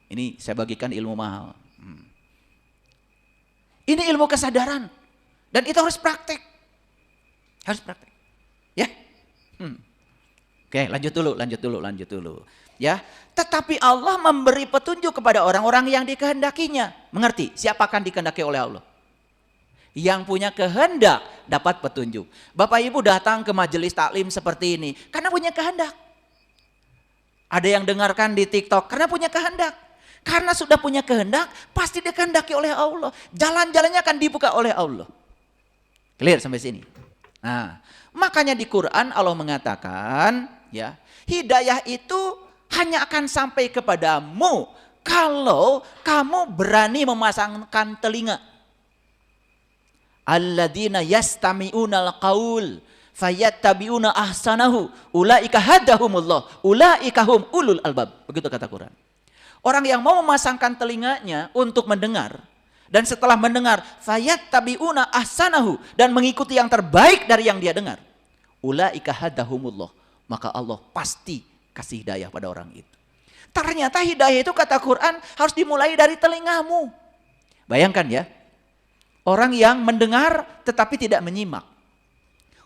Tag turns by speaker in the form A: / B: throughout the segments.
A: Ini saya bagikan ilmu mahal. Ini ilmu kesadaran. Dan itu harus praktek. Harus praktek. Ya. Oke, lanjut dulu. Ya, tetapi Allah memberi petunjuk kepada orang-orang yang dikehendakinya. Mengerti? Siapa akan dikehendaki oleh Allah? Yang punya kehendak dapat petunjuk. Bapak Ibu datang ke majelis taklim seperti ini karena punya kehendak. Ada yang dengarkan di TikTok karena punya kehendak. Karena sudah punya kehendak, pasti dikehendaki oleh Allah. Jalan-jalannya akan dibuka oleh Allah. Clear sampai sini? Nah, makanya di Quran Allah mengatakan, ya, hidayah itu hanya akan sampai kepadamu kalau kamu berani memasangkan telinga. Alladzina yastami'unal qaul fayattabi'una ahsanahu ulaika hadahumullah ulaika hum ulul albab. Begitu kata Quran. Orang yang mau memasangkan telinganya untuk mendengar dan setelah mendengar fayattabi'una ahsanahu dan mengikuti yang terbaik dari yang dia dengar. Ulaika hadahumullah, maka Allah pasti kasih hidayah pada orang itu. Ternyata hidayah itu kata Quran harus dimulai dari telingamu. Bayangkan ya. Orang yang mendengar tetapi tidak menyimak.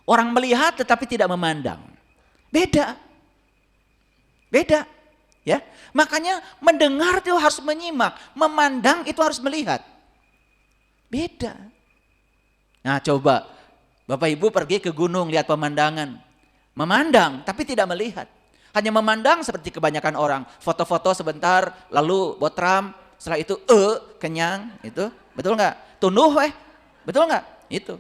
A: Orang melihat tetapi tidak memandang. Beda. Ya. Makanya mendengar itu harus menyimak, memandang itu harus melihat. Beda. Nah, coba Bapak Ibu pergi ke gunung lihat pemandangan. Memandang tapi tidak melihat. Hanya memandang seperti kebanyakan orang, foto-foto sebentar lalu botram, setelah itu kenyang, itu. Betul enggak? Tunduh betul enggak? Itu.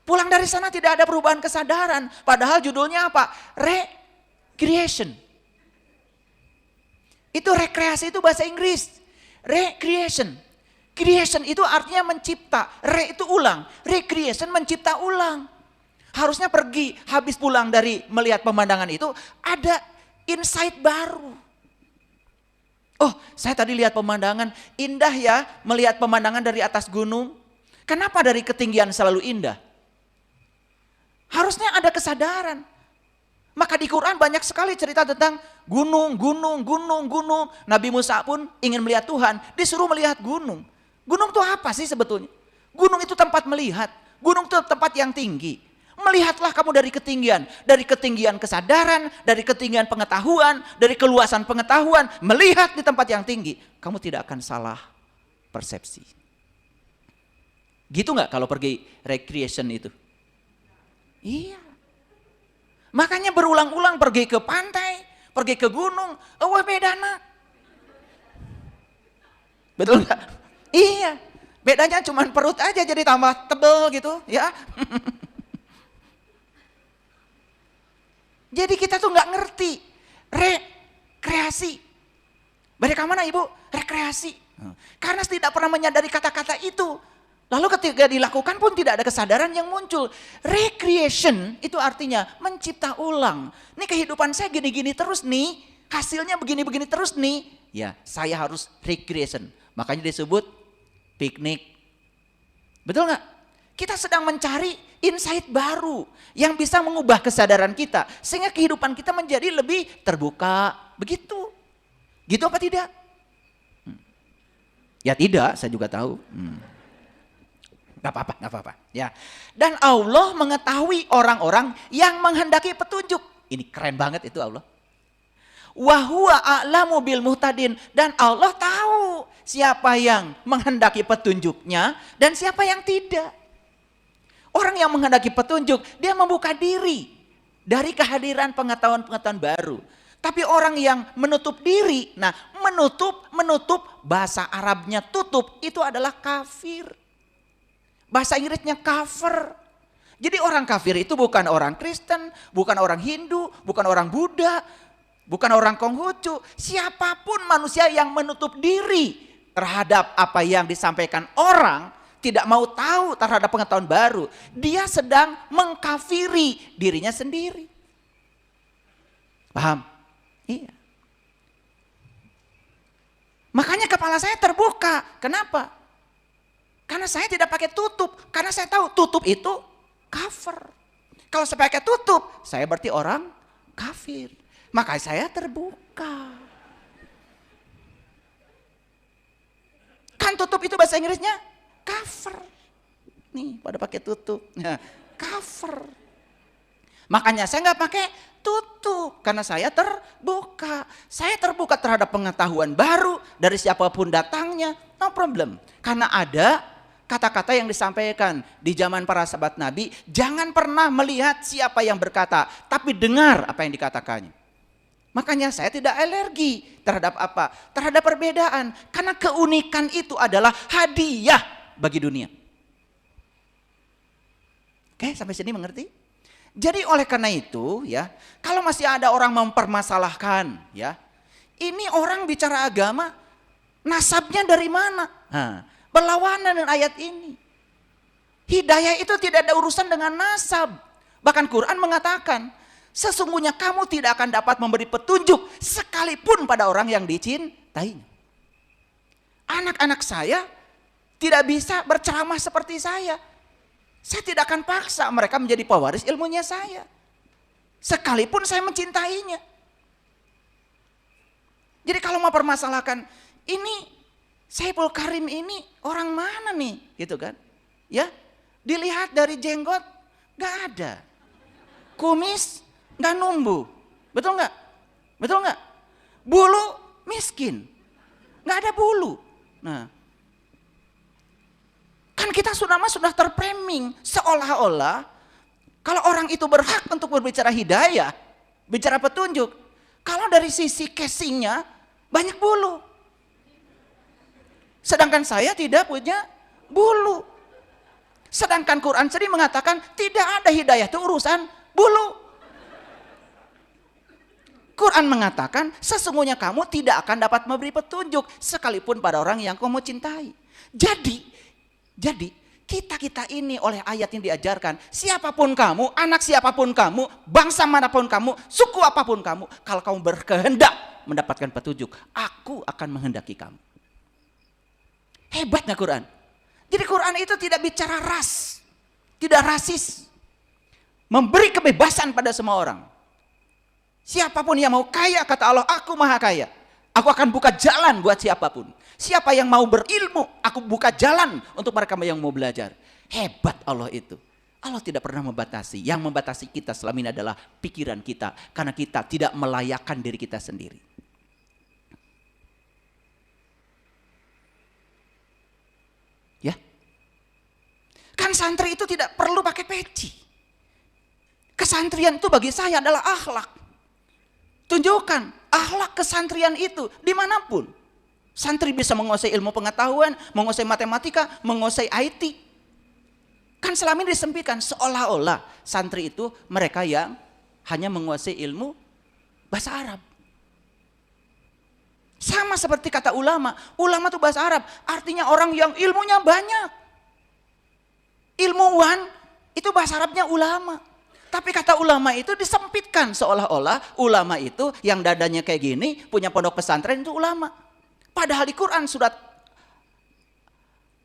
A: Pulang dari sana tidak ada perubahan kesadaran, padahal judulnya apa? Recreation. Itu rekreasi itu bahasa Inggris. Recreation. Creation itu artinya mencipta. Itu ulang. Recreation mencipta ulang. Harusnya pergi habis pulang dari melihat pemandangan itu ada insight baru. Oh, saya tadi lihat pemandangan indah ya, melihat pemandangan dari atas gunung. Kenapa dari ketinggian selalu indah? Harusnya ada kesadaran. Maka di Quran banyak sekali cerita tentang gunung. Nabi Musa pun ingin melihat Tuhan, disuruh melihat gunung. Gunung itu apa sih sebetulnya? Gunung itu tempat melihat. Gunung itu tempat yang tinggi. Melihatlah kamu dari ketinggian kesadaran, dari ketinggian pengetahuan, dari keluasan pengetahuan, melihat di tempat yang tinggi, kamu tidak akan salah persepsi. Gitu nggak kalau pergi recreation itu? Iya. Makanya berulang-ulang pergi ke pantai, pergi ke gunung, wah beda nak. Betul nggak? Iya. Bedanya cuma perut aja jadi tambah tebel gitu, ya. Jadi kita tuh nggak ngerti rekreasi. Bagaimana mana Ibu? Rekreasi. Karena tidak pernah menyadari kata-kata itu. Lalu ketika dilakukan pun tidak ada kesadaran yang muncul. Recreation itu artinya mencipta ulang. Ini kehidupan saya gini-gini terus nih. Hasilnya begini-begini terus nih. Ya, saya harus recreation. Makanya disebut piknik. Betul nggak? Kita sedang mencari insight baru yang bisa mengubah kesadaran kita sehingga kehidupan kita menjadi lebih terbuka. Begitu. Gitu apa tidak? Ya tidak, saya juga tahu. Gak apa-apa. Ya. Dan Allah mengetahui orang-orang yang menghendaki petunjuk. Ini keren banget itu Allah. Wa huwa a'lamu bil muhtadin, dan Allah tahu siapa yang menghendaki petunjuknya dan siapa yang tidak. Orang yang menghendaki petunjuk, dia membuka diri dari kehadiran pengetahuan-pengetahuan baru. Tapi orang yang menutup diri, nah menutup bahasa Arabnya tutup, itu adalah kafir. Bahasa Inggrisnya cover. Jadi orang kafir itu bukan orang Kristen, bukan orang Hindu, bukan orang Buddha, bukan orang Konghucu. Siapapun manusia yang menutup diri terhadap apa yang disampaikan orang, tidak mau tahu terhadap pengetahuan baru, dia sedang mengkafiri dirinya sendiri. Paham? Iya. Makanya kepala saya terbuka. Kenapa? Karena saya tidak pakai tutup. Karena saya tahu tutup itu cover. Kalau saya pakai tutup, saya berarti orang kafir. Maka saya terbuka. tutup itu bahasa Inggrisnya cover. Nih, pada pakai tutup. Nah, cover. Makanya saya nggak pakai tutup karena saya terbuka. Saya terbuka terhadap pengetahuan baru dari siapapun datangnya, no problem. Karena ada kata-kata yang disampaikan di zaman para sahabat Nabi, jangan pernah melihat siapa yang berkata, tapi dengar apa yang dikatakannya. Makanya saya tidak alergi terhadap apa? Terhadap perbedaan. Karena keunikan itu adalah hadiah bagi dunia. Oke, sampai sini mengerti? Jadi oleh karena itu ya, kalau masih ada orang mempermasalahkan ya, ini orang bicara agama, nasabnya dari mana? Berlawanan dengan ayat ini. Hidayah itu tidak ada urusan dengan nasab. Bahkan Quran mengatakan, sesungguhnya kamu tidak akan dapat memberi petunjuk sekalipun pada orang yang dicintainya. Anak-anak saya tidak bisa berceramah seperti saya. Saya tidak akan paksa mereka menjadi pewaris ilmunya saya. Sekalipun saya mencintainya. Jadi kalau mau permasalahkan, ini Saiful Karim ini orang mana nih? Gitu kan. Ya, dilihat dari jenggot, gak ada. Kumis, gak numbuh. Betul gak? Betul gak? Bulu, miskin. Gak ada bulu. Nah, kan kita sudah terframing seolah-olah kalau orang itu berhak untuk berbicara hidayah, bicara petunjuk, kalau dari sisi casingnya banyak bulu. Sedangkan saya tidak punya bulu. Sedangkan Quran sendiri mengatakan tidak ada hidayah itu urusan bulu. Quran mengatakan sesungguhnya kamu tidak akan dapat memberi petunjuk sekalipun pada orang yang kamu cintai. Jadi kita ini oleh ayat yang diajarkan, siapapun kamu, anak siapapun kamu, bangsa manapun kamu, suku apapun kamu, kalau kamu berkehendak mendapatkan petunjuk, aku akan menghendaki kamu. Hebatnya Quran. Jadi Quran itu tidak bicara ras, tidak rasis, memberi kebebasan pada semua orang. Siapapun yang mau kaya, kata Allah, aku maha kaya. Aku akan buka jalan buat siapapun. Siapa yang mau berilmu, aku buka jalan untuk mereka yang mau belajar. Hebat Allah itu. Allah tidak pernah membatasi. Yang membatasi kita selama ini adalah pikiran kita. Karena kita tidak melayakkan diri kita sendiri. Ya. Kan santri itu tidak perlu pakai peci. Kesantrian itu bagi saya adalah akhlak. Tunjukkan akhlak kesantrian itu dimanapun. Santri bisa menguasai ilmu pengetahuan, menguasai matematika, menguasai IT. Kan selama ini disempitkan seolah-olah santri itu mereka yang hanya menguasai ilmu bahasa Arab. Sama seperti kata ulama. Ulama itu bahasa Arab, artinya orang yang ilmunya banyak. Ilmuwan itu bahasa Arabnya ulama. Tapi kata ulama itu disempitkan seolah-olah ulama itu yang dadanya kayak gini, punya pondok pesantren itu ulama. Padahal di Quran surat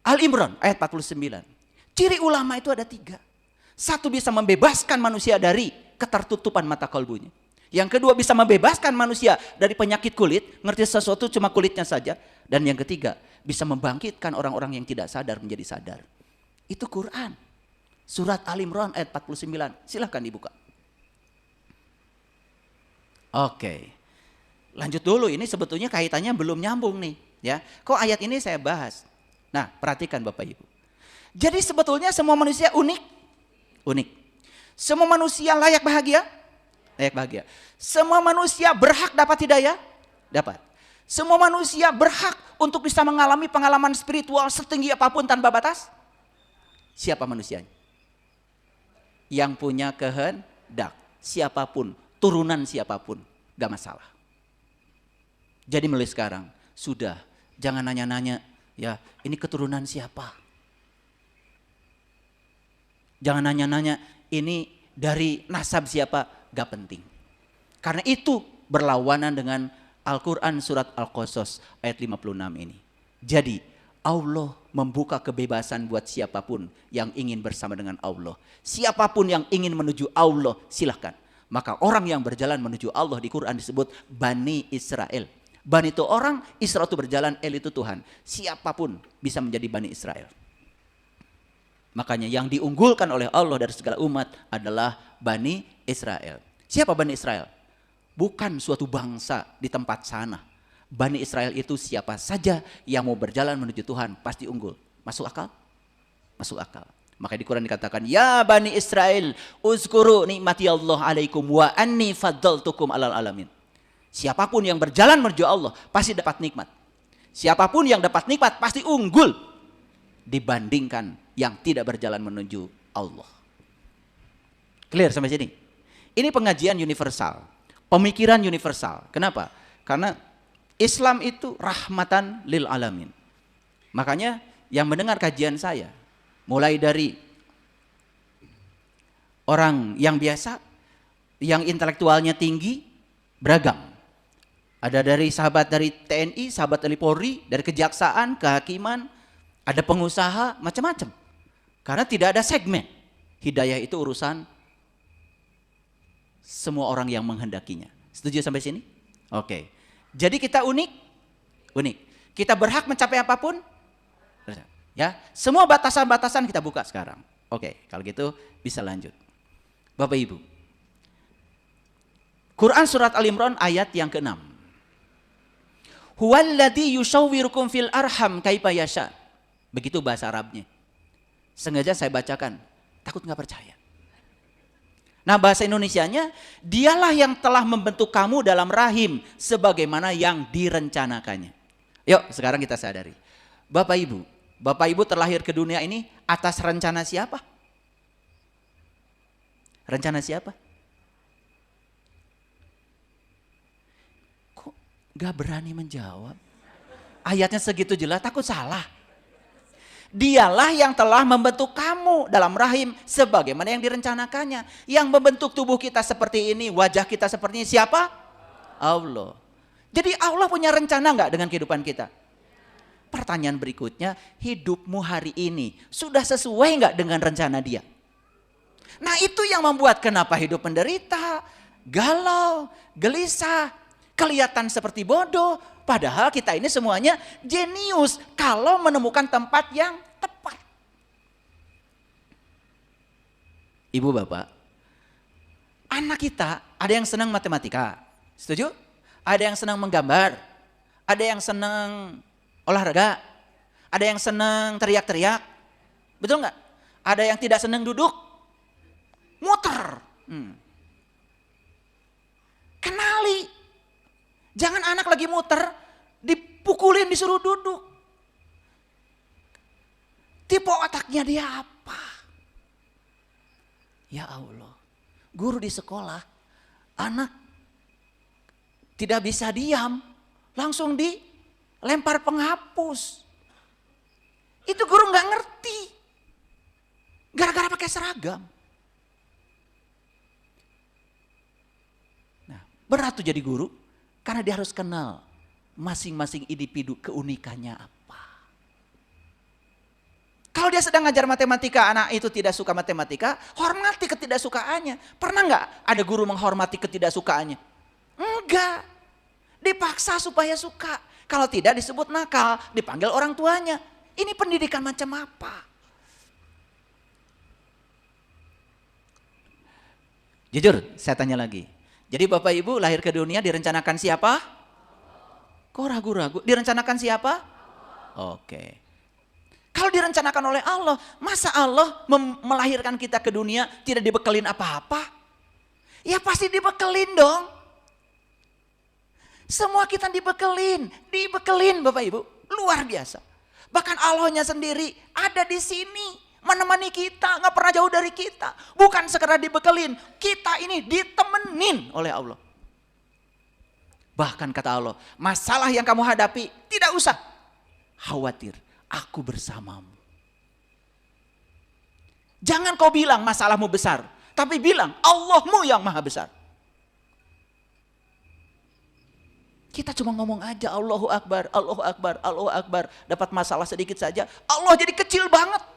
A: Al-Imran ayat 49. Ciri ulama itu ada 3. Satu, bisa membebaskan manusia dari ketertutupan mata kalbunya. Yang kedua, bisa membebaskan manusia dari penyakit kulit, ngerti sesuatu cuma kulitnya saja. Dan yang ketiga, bisa membangkitkan orang-orang yang tidak sadar menjadi sadar. Itu Quran. Surat Al-Imran ayat 49. Silahkan dibuka. Oke. Lanjut dulu, ini sebetulnya kaitannya belum nyambung nih. Ya, kok ayat ini saya bahas. Nah, perhatikan Bapak Ibu. Jadi sebetulnya semua manusia unik. Semua manusia layak bahagia. Semua manusia berhak dapat hidayah. Dapat. Semua manusia berhak untuk bisa mengalami pengalaman spiritual setinggi apapun tanpa batas. Siapa manusianya? Yang punya kehendak, siapapun, turunan siapapun, gak masalah. Jadi mulai sekarang, sudah, jangan nanya-nanya, ya ini keturunan siapa. Jangan nanya-nanya, ini dari nasab siapa, gak penting. Karena itu berlawanan dengan Al-Quran surat Al-Qasas ayat 56 ini. Jadi, Allah membuka kebebasan buat siapapun yang ingin bersama dengan Allah. Siapapun yang ingin menuju Allah, silahkan. Maka orang yang berjalan menuju Allah di Quran disebut Bani Israel. Bani itu orang, Isra itu berjalan, El itu Tuhan. Siapapun bisa menjadi Bani Israel. Makanya yang diunggulkan oleh Allah dari segala umat adalah Bani Israel. Siapa Bani Israel? Bukan suatu bangsa di tempat sana. Bani Israel itu siapa saja yang mau berjalan menuju Tuhan pasti unggul. Masuk akal? Masuk akal. Maka di Quran dikatakan, ya Bani Israel, uzkuru nikmati Allah alaikum wa anni faddaltukum alal alamin. Siapapun yang berjalan menuju Allah pasti dapat nikmat. Siapapun yang dapat nikmat pasti unggul dibandingkan yang tidak berjalan menuju Allah. Clear sampai sini? Ini pengajian universal, pemikiran universal. Kenapa? Karena Islam itu rahmatan lil alamin. Makanya yang mendengar kajian saya, mulai dari orang yang biasa, yang intelektualnya tinggi, beragam. Ada dari sahabat dari TNI, sahabat dari Polri, dari kejaksaan, kehakiman, ada pengusaha, macam-macam. Karena tidak ada segmen. Hidayah itu urusan semua orang yang menghendakinya. Setuju sampai sini? Oke. Jadi kita unik. Kita berhak mencapai apapun. Ya, semua batasan-batasan kita buka sekarang. Oke, kalau gitu bisa lanjut. Bapak Ibu. Quran surat Al-Imran ayat yang ke-6. Huwallazi yusawwirukum fil arham kaifa yasha. Begitu bahasa Arabnya. Sengaja saya bacakan, takut nggak percaya. Nah, bahasa Indonesianya, dialah yang telah membentuk kamu dalam rahim sebagaimana yang direncanakannya. Yuk, sekarang kita sadari. Bapak Ibu terlahir ke dunia ini atas rencana siapa? Rencana siapa? Kok gak berani menjawab? Ayatnya segitu jelas, takut salah. Dialah yang telah membentuk kamu dalam rahim sebagaimana yang direncanakannya. Yang membentuk tubuh kita seperti ini, wajah kita seperti ini, siapa? Allah. Jadi Allah punya rencana gak dengan kehidupan kita? Pertanyaan berikutnya, hidupmu hari ini sudah sesuai gak dengan rencana Dia? Nah, itu yang membuat kenapa hidup menderita, galau, gelisah, kelihatan seperti bodoh. Padahal kita ini semuanya jenius kalau menemukan tempat yang tepat. Ibu bapak, anak kita ada yang senang matematika, setuju? Ada yang senang menggambar, ada yang senang olahraga, ada yang senang teriak-teriak, betul nggak? Ada yang tidak senang duduk, muter. Kenali. Jangan anak lagi muter, dipukulin disuruh duduk. Tipe otaknya dia apa? Ya Allah, guru di sekolah, anak tidak bisa diam, langsung dilempar penghapus. Itu guru nggak ngerti, gara-gara pakai seragam. Nah, berat tuh jadi guru. Karena dia harus kenal masing-masing individu keunikannya apa. Kalau dia sedang ngajar matematika, anak itu tidak suka matematika, hormati ketidaksukaannya. Pernah nggak ada guru menghormati ketidaksukaannya? Enggak. Dipaksa supaya suka. Kalau tidak disebut nakal, dipanggil orang tuanya. Ini pendidikan macam apa? Jujur, saya tanya lagi. Jadi Bapak Ibu lahir ke dunia direncanakan siapa? Kok ragu-ragu? Direncanakan siapa? Oke. Kalau direncanakan oleh Allah, masa Allah melahirkan kita ke dunia tidak dibekelin apa-apa? Ya pasti dibekelin dong. Semua kita dibekelin Bapak Ibu. Luar biasa. Bahkan Allahnya sendiri ada di sini. Menemani kita, gak pernah jauh dari kita. Bukan sekedar dibekelin, kita ini ditemenin oleh Allah. Bahkan kata Allah, masalah yang kamu hadapi tidak usah khawatir, aku bersamamu. Jangan kau bilang masalahmu besar, tapi bilang Allahmu yang maha besar. Kita cuma ngomong aja Allahu Akbar, Allahu Akbar, Allahu Akbar. Dapat masalah sedikit saja, Allah jadi kecil banget.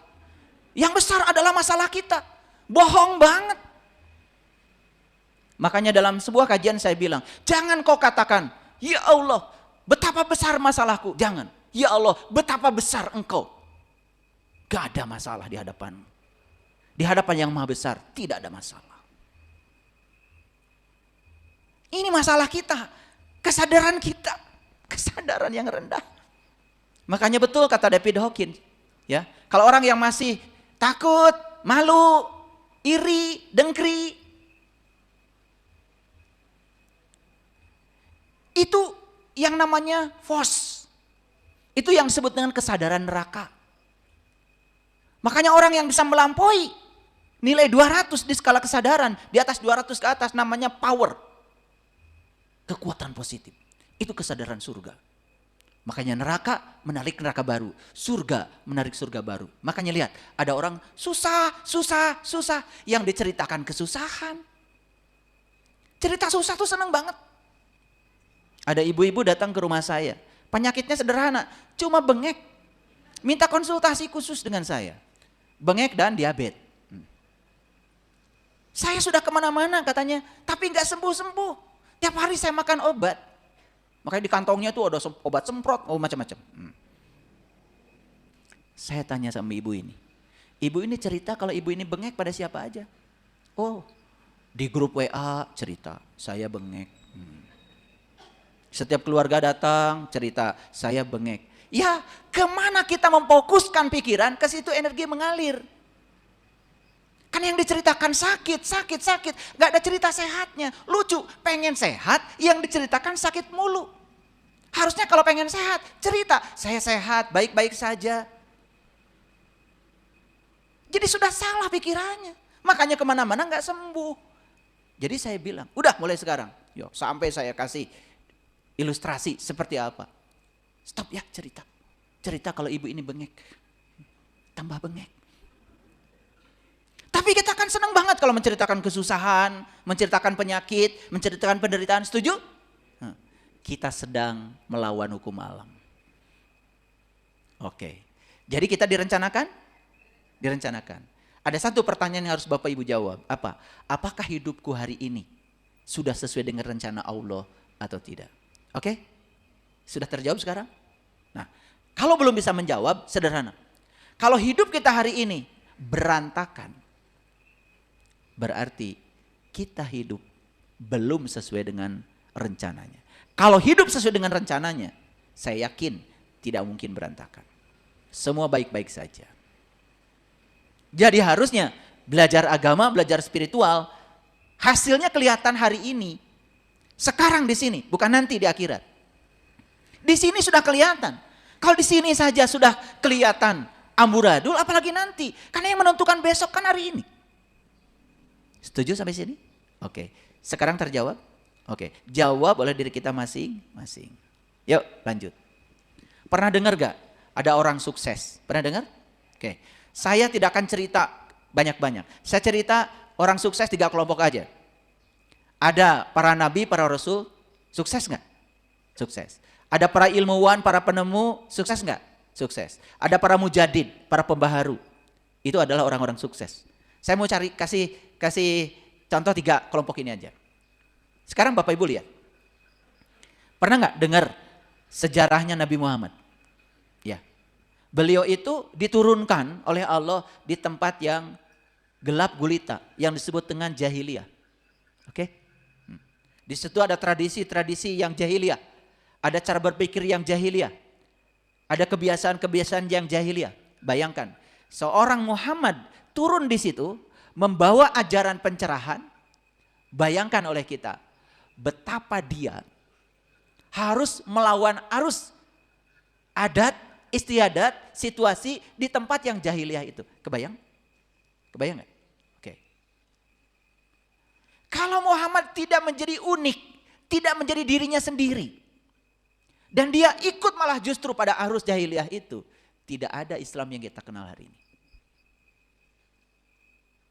A: Yang besar adalah masalah kita. Bohong banget. Makanya dalam sebuah kajian saya bilang, jangan kau katakan, ya Allah, betapa besar masalahku. Jangan. Ya Allah, betapa besar engkau. Gak ada masalah di hadapanmu. Di hadapan yang maha besar tidak ada masalah. Ini masalah kita. Kesadaran kita. Kesadaran yang rendah. Makanya betul kata David Hawkins. Ya, kalau orang yang masih takut, malu, iri, dengki, itu yang namanya FOS. Itu yang disebut dengan kesadaran neraka. Makanya orang yang bisa melampaui nilai 200 di skala kesadaran, di atas 200 ke atas namanya power. Kekuatan positif. Itu kesadaran surga. Makanya neraka menarik neraka baru. Surga menarik surga baru. Makanya lihat, ada orang susah. Yang diceritakan kesusahan. Cerita susah tuh seneng banget. Ada ibu-ibu datang ke rumah saya. Penyakitnya sederhana, cuma bengek. Minta konsultasi khusus dengan saya. Bengek dan diabetes. Saya sudah kemana-mana katanya, tapi nggak sembuh-sembuh. Tiap hari saya makan obat. Makanya di kantongnya tuh ada obat semprot, macam-macam. Saya tanya sama ibu ini. Ibu ini cerita kalau ibu ini bengek pada siapa aja. Oh, di grup WA cerita, saya bengek. Setiap keluarga datang cerita, saya bengek. Ya, kemana kita memfokuskan pikiran, ke situ energi mengalir. Kan yang diceritakan sakit. Gak ada cerita sehatnya. Lucu, pengen sehat, yang diceritakan sakit mulu. Harusnya kalau pengen sehat, cerita, saya sehat, baik-baik saja. Jadi sudah salah pikirannya. Makanya kemana-mana gak sembuh. Jadi saya bilang, udah mulai sekarang. Yuk, sampai saya kasih ilustrasi seperti apa. Stop ya cerita. Cerita kalau ibu ini bengek. Tambah bengek. Tapi kita kan senang banget kalau menceritakan kesusahan, menceritakan penyakit, menceritakan penderitaan. Setuju? Kita sedang melawan hukum alam. Oke. Jadi kita direncanakan? Direncanakan. Ada satu pertanyaan yang harus Bapak Ibu jawab. Apa? Apakah hidupku hari ini sudah sesuai dengan rencana Allah atau tidak? Oke? Sudah terjawab sekarang? Nah, kalau belum bisa menjawab, sederhana. Kalau hidup kita hari ini berantakan, berarti kita hidup belum sesuai dengan rencananya. Kalau hidup sesuai dengan rencananya, saya yakin tidak mungkin berantakan. Semua baik-baik saja. Jadi harusnya belajar agama, belajar spiritual, hasilnya kelihatan hari ini. Sekarang di sini, bukan nanti di akhirat. Di sini sudah kelihatan. Kalau di sini saja sudah kelihatan amburadul, apalagi nanti. Karena yang menentukan besok kan hari ini. Setuju sampai sini? Oke. Sekarang terjawab? Oke. Jawab oleh diri kita masing-masing. Yuk lanjut. Pernah dengar gak ada orang sukses? Pernah dengar? Oke. Saya tidak akan cerita banyak-banyak. Saya cerita orang sukses 3 kelompok aja. Ada para nabi, para rasul, sukses nggak? Sukses. Ada para ilmuwan, para penemu, sukses nggak? Sukses. Ada para mujadid, para pembaharu. Itu adalah orang-orang sukses. Saya mau kasih contoh 3 kelompok ini aja. Sekarang Bapak Ibu lihat. Pernah nggak dengar sejarahnya Nabi Muhammad? Ya. Beliau itu diturunkan oleh Allah di tempat yang gelap gulita, yang disebut dengan jahiliyah. Oke? Di situ ada tradisi-tradisi yang jahiliyah. Ada cara berpikir yang jahiliyah. Ada kebiasaan-kebiasaan yang jahiliyah. Bayangkan, seorang Muhammad turun di situ membawa ajaran pencerahan. Bayangkan oleh kita, betapa dia harus melawan arus adat, istiadat, situasi di tempat yang jahiliyah itu. Kebayang? Kebayang nggak? Oke. Kalau Muhammad tidak menjadi unik, tidak menjadi dirinya sendiri, dan dia ikut malah justru pada arus jahiliyah itu, tidak ada Islam yang kita kenal hari ini.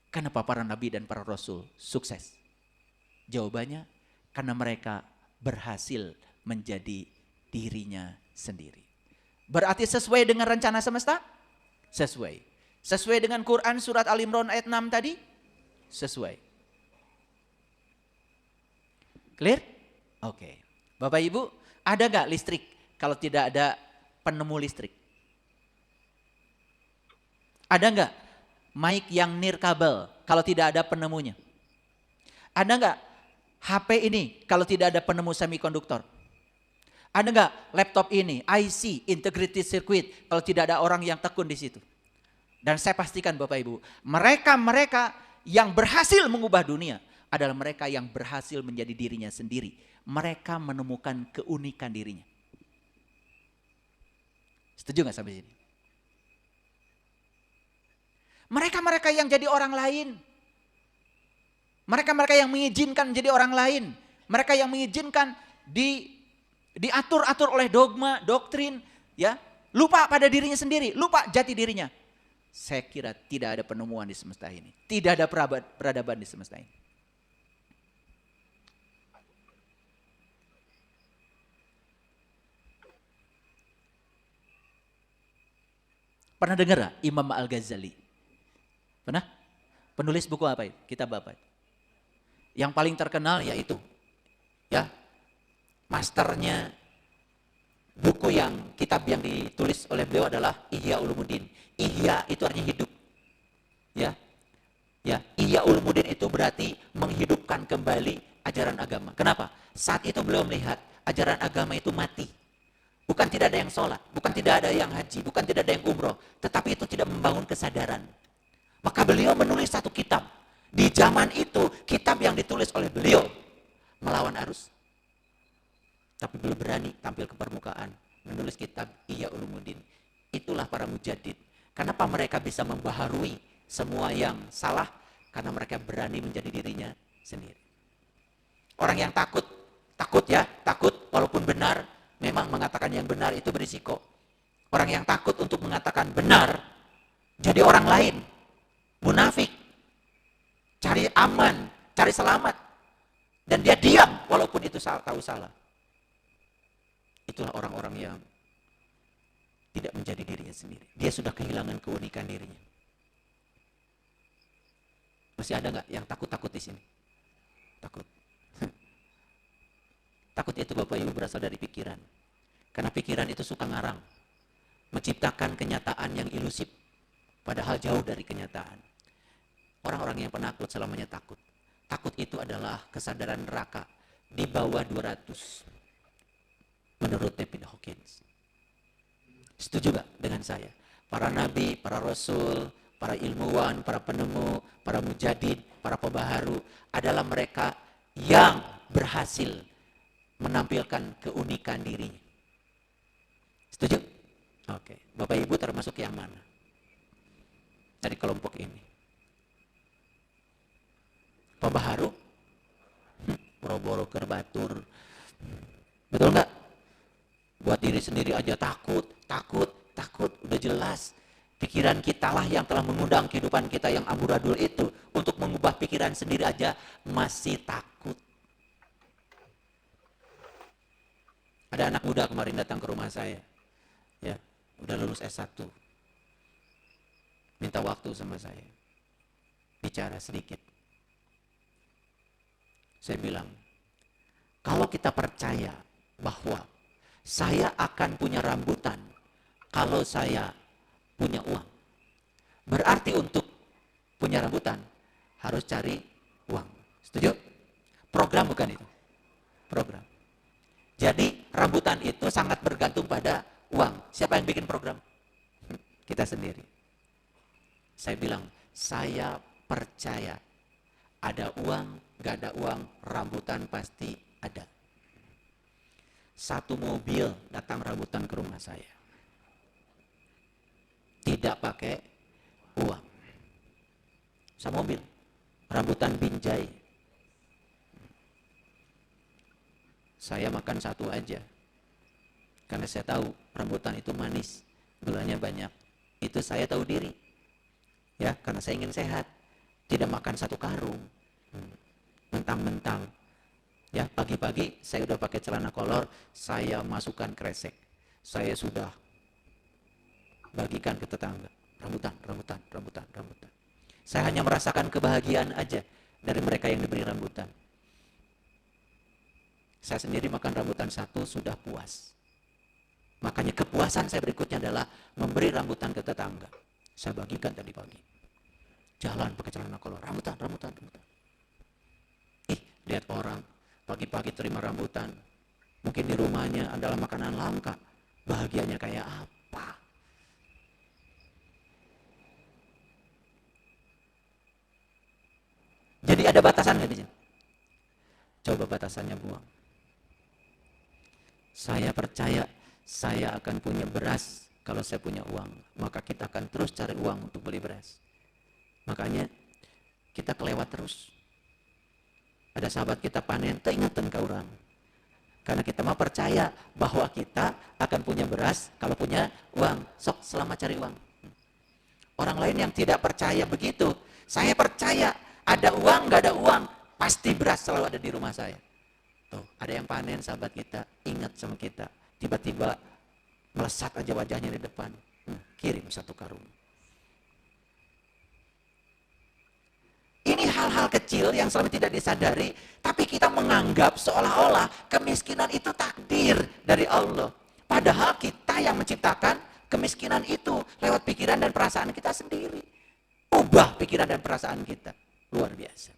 A: Kenapa para nabi dan para rasul sukses? Jawabannya karena mereka berhasil menjadi dirinya sendiri. Berarti sesuai dengan rencana semesta? Sesuai. Sesuai dengan Quran surat Al-Imran ayat 6 tadi? Sesuai. Clear? Oke. Bapak Ibu, Ada nggak listrik kalau tidak ada penemu listrik? Ada nggak mic yang nirkabel kalau tidak ada penemunya? Ada nggak HP ini kalau tidak ada penemu semikonduktor? Ada nggak laptop ini, IC, integrated circuit, kalau tidak ada orang yang tekun di situ? Dan saya pastikan Bapak Ibu, mereka yang berhasil mengubah dunia adalah mereka yang berhasil menjadi dirinya sendiri. Mereka menemukan keunikan dirinya. Setuju nggak sampai sini? Mereka-mereka yang jadi orang lain. Mereka-mereka yang mengizinkan jadi orang lain. Mereka yang mengizinkan diatur-atur oleh dogma, doktrin, ya, lupa pada dirinya sendiri, lupa jati dirinya. Saya kira tidak ada penemuan di semesta ini, tidak ada peradaban di semesta ini. Pernah dengar gak Imam Al-Ghazali? Pernah? Penulis buku apa itu? Kitab apa itu? Yang paling terkenal yaitu, ya, masternya buku kitab yang ditulis oleh beliau adalah Ihya Ulumuddin. Ihya itu artinya hidup. Ya. Ya, Ihya Ulumuddin itu berarti menghidupkan kembali ajaran agama. Kenapa? Saat itu beliau melihat ajaran agama itu mati. Bukan tidak ada yang sholat, bukan tidak ada yang haji, bukan tidak ada yang umroh, tetapi itu tidak membangun kesadaran. Maka beliau menulis satu kitab. Di zaman itu, kitab yang ditulis oleh beliau melawan arus. Tapi belum berani tampil ke permukaan, menulis kitab Ihya Ulumuddin. Itulah para mujadid. Kenapa mereka bisa membaharui semua yang salah? Karena mereka berani menjadi dirinya sendiri. Orang yang takut walaupun benar, memang mengatakan yang benar itu berisiko. Orang yang takut untuk mengatakan benar, jadi orang lain, munafik, cari aman, cari selamat, dan dia diam walaupun itu tahu salah. Itulah orang-orang yang tidak menjadi dirinya sendiri. Dia sudah kehilangan keunikan dirinya. Masih ada nggak yang takut-takut di sini? Takut. Takut itu Bapak Ibu berasal dari pikiran. Karena pikiran itu suka ngarang. Menciptakan kenyataan yang ilusif. Padahal jauh dari kenyataan. Orang-orang yang penakut selamanya takut. Takut itu adalah kesadaran neraka di bawah 200. Menurut David Hawkins. Setuju gak dengan saya? Para nabi, para rasul, para ilmuwan, para penemu, para mujadid, para pembaharu adalah mereka yang berhasil menampilkan keunikan dirinya. Setuju? Oke. Bapak Ibu termasuk yang mana? Dari kelompok ini. Pembaharu? Boro-boro kerbatur. Betul nggak? Buat diri sendiri aja takut. Udah jelas. Pikiran kita lah yang telah mengundang kehidupan kita yang amburadul itu. Untuk mengubah pikiran sendiri aja masih takut. Ada anak muda kemarin datang ke rumah saya. Ya, udah lulus S1. Minta waktu sama saya. Bicara sedikit. Saya bilang, kalau kita percaya bahwa saya akan punya rambutan kalau saya punya uang. Berarti untuk punya rambutan harus cari uang. Setuju? Program bukan itu? Program. Jadi rambutan itu sangat bergantung pada uang. Siapa yang bikin program? Kita sendiri. Saya bilang, saya percaya ada uang, gak ada uang, rambutan pasti ada. Satu mobil datang rambutan ke rumah saya. Tidak pakai uang. Sama mobil, rambutan binjai. Saya makan satu aja. Karena saya tahu rambutan itu manis, gulanya banyak. Itu saya tahu diri. Ya, karena saya ingin sehat. Tidak makan satu karung. Mentang-mentang. Ya, pagi-pagi saya udah pakai celana kolor, saya masukkan kresek. Saya sudah bagikan ke tetangga. Rambutan. Saya hanya merasakan kebahagiaan aja dari mereka yang diberi rambutan.
B: Saya sendiri makan rambutan satu sudah puas. Makanya kepuasan saya berikutnya adalah memberi rambutan ke tetangga. Saya bagikan tadi pagi. Jalan pakai celana kolor, rambutan. Lihat orang pagi-pagi terima rambutan. Mungkin di rumahnya adalah makanan langka. Bahagianya kayak apa? Jadi ada batasannya di sini. Coba batasannya buang. Saya percaya saya akan punya beras kalau saya punya uang. Maka kita akan terus cari uang untuk beli beras. Makanya kita kelewat terus. Ada sahabat kita panen, teingetan ke orang. Karena kita mau percaya bahwa kita akan punya beras kalau punya uang. Sok selama cari uang. Orang lain yang tidak percaya begitu. Saya percaya ada uang, gak ada uang, pasti beras selalu ada di rumah saya. Tuh, ada yang panen sahabat kita, ingat sama kita. Tiba-tiba melesat aja wajahnya di depan. Kirim 1 karung. Ini hal-hal kecil yang selama tidak disadari, tapi kita menganggap seolah-olah kemiskinan itu takdir dari Allah. Padahal kita yang menciptakan kemiskinan itu lewat pikiran dan perasaan kita sendiri. Ubah pikiran dan perasaan kita. Luar biasa.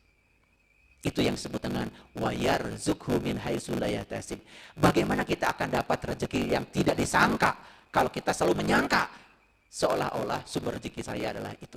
B: Itu yang disebut dengan wayarzuqhu min haitsu la yahtasib. Bagaimana kita akan dapat rezeki yang tidak disangka kalau kita selalu menyangka seolah-olah sumber rezeki saya adalah itu.